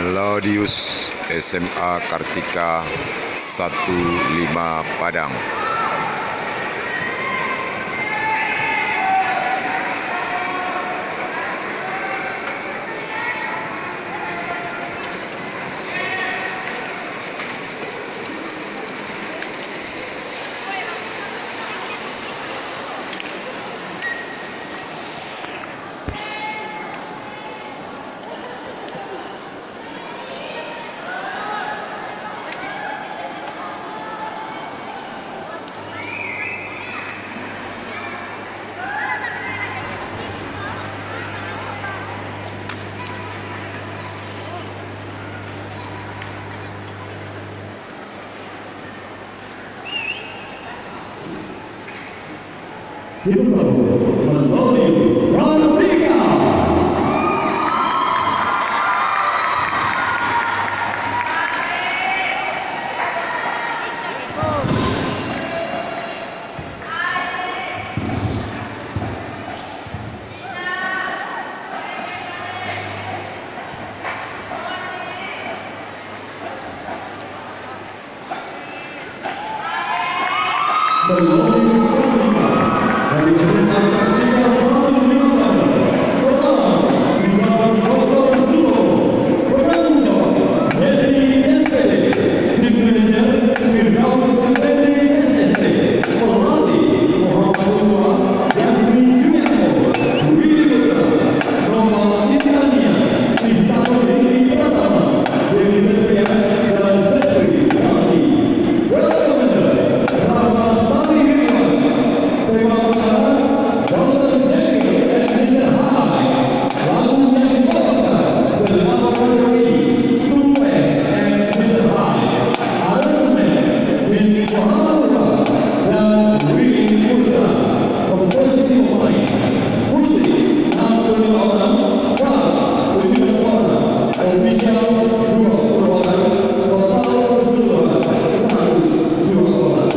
Melodius SMA Kartika 15 Padang. Tim Melodius Kartika. Melodius Kartika dari SMA Kartika 15 Padang. Pertama, dijabat Dr. Subo. Penanggung jawab Yeti SPD. Tim manajer Firdaus Effendi SST. Pelatih Muhammad Uswa, Yasmi Yuniarto, Widi Putra, Nova Intania, Ihsan Dini Pratama, Dewi Setia, dan Setri Rani. Welcome Rama Sari Ridwan. Tema pengarahan Dr. Jekyll and Mr. Hyde. Lagu yang dibawakan bersama Jokowi, Tumpes and Mr. Hyde. Aransemen Miss Muhammad Tua dan Willy Putra. Komposisi pemain musik 65 orang, drum 17 orang, official 20 orang, total keseluruhan 102 orang.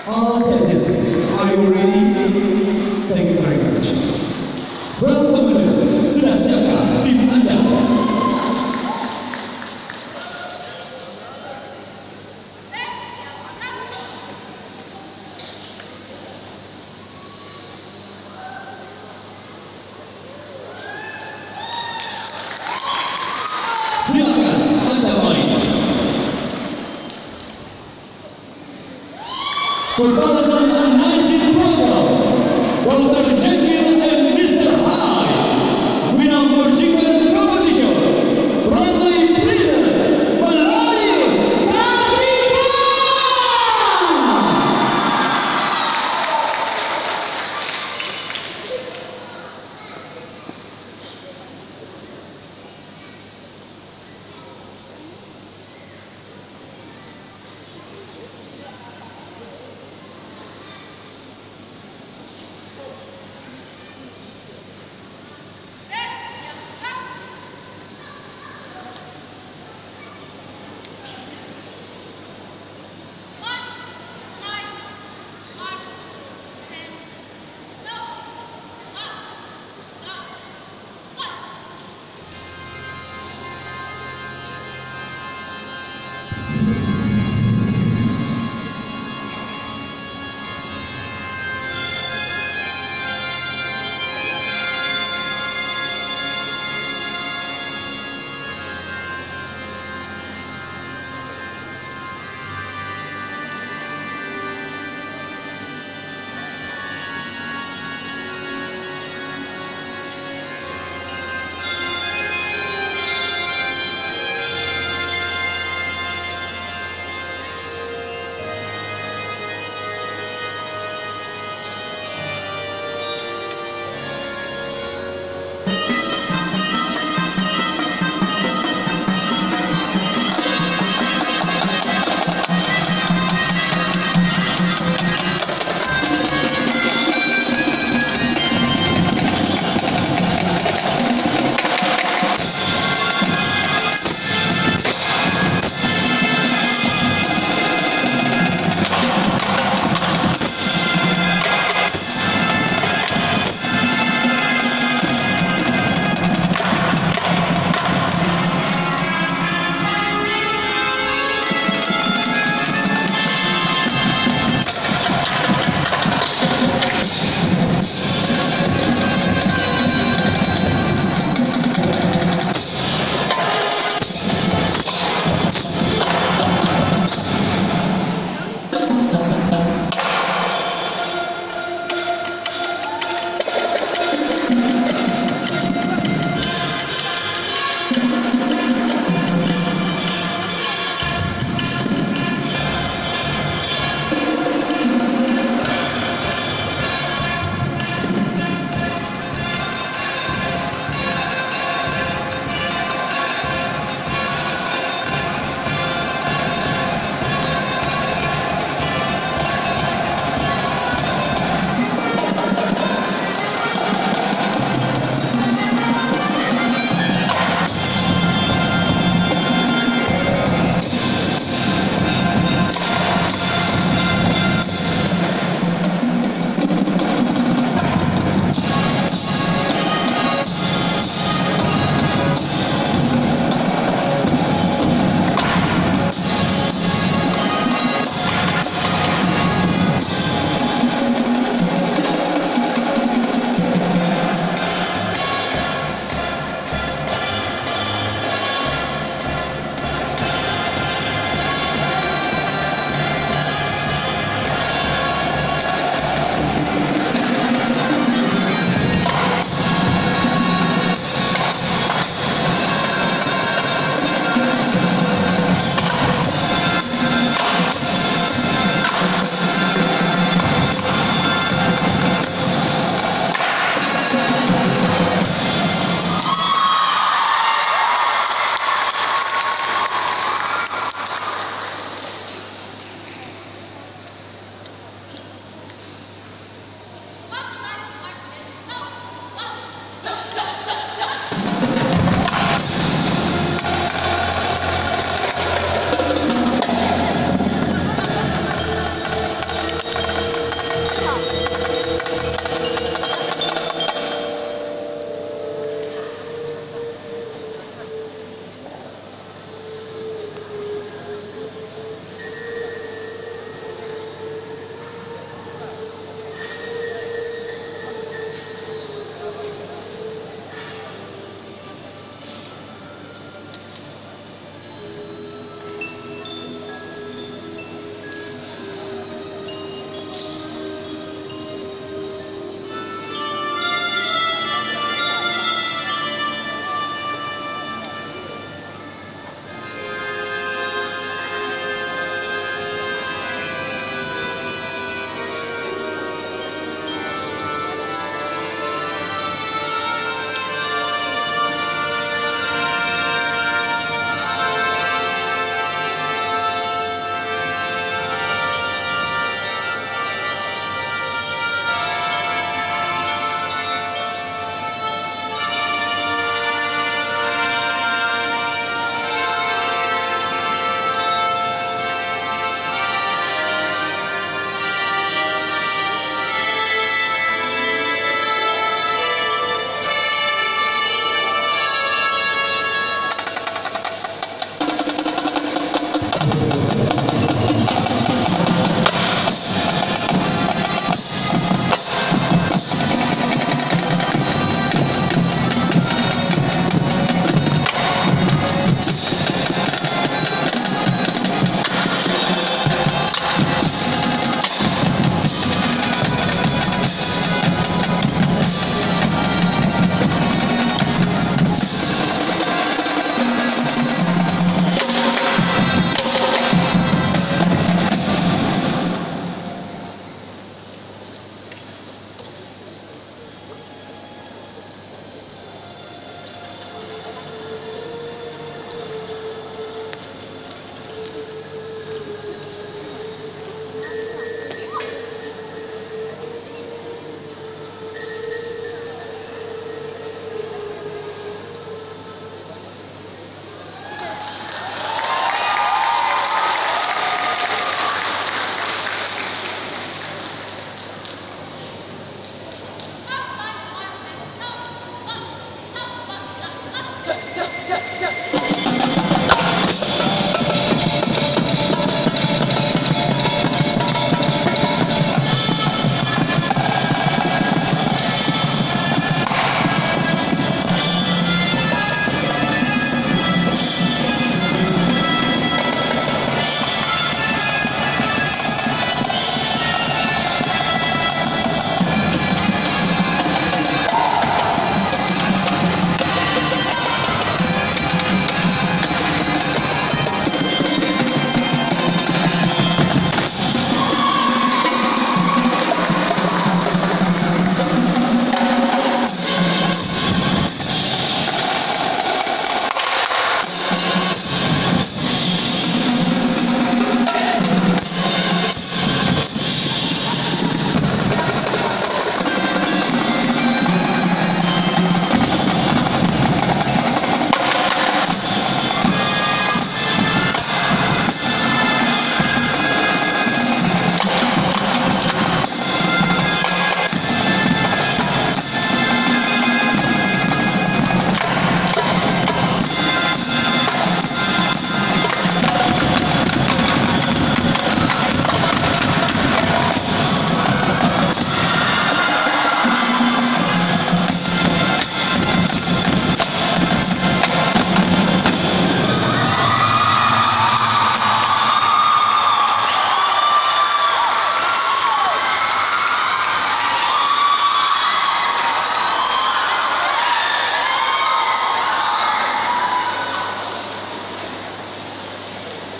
All judges, are you ready? Thank you very much. Welcome, sudah siapkah tim Anda? Silakan Anda main. Pertandingan U19 program Dr. Jekyll and Mr. Hyde. Winner Percikan competition. Proudly present Melodius Kartika.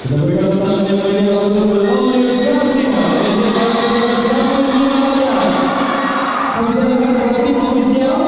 Kita berikan tepuk tangan yang meriah untuk Aulia Siartina, SMA Negeri 1 Padang. Kami silakan kepada tim ofisial.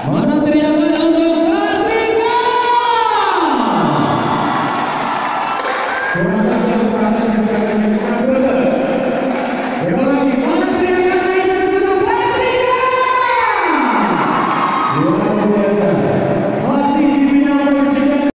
Mana teriakan untuk Kartika? Kurang kacang. Yang lagi, mana teriakan untuk Kartika?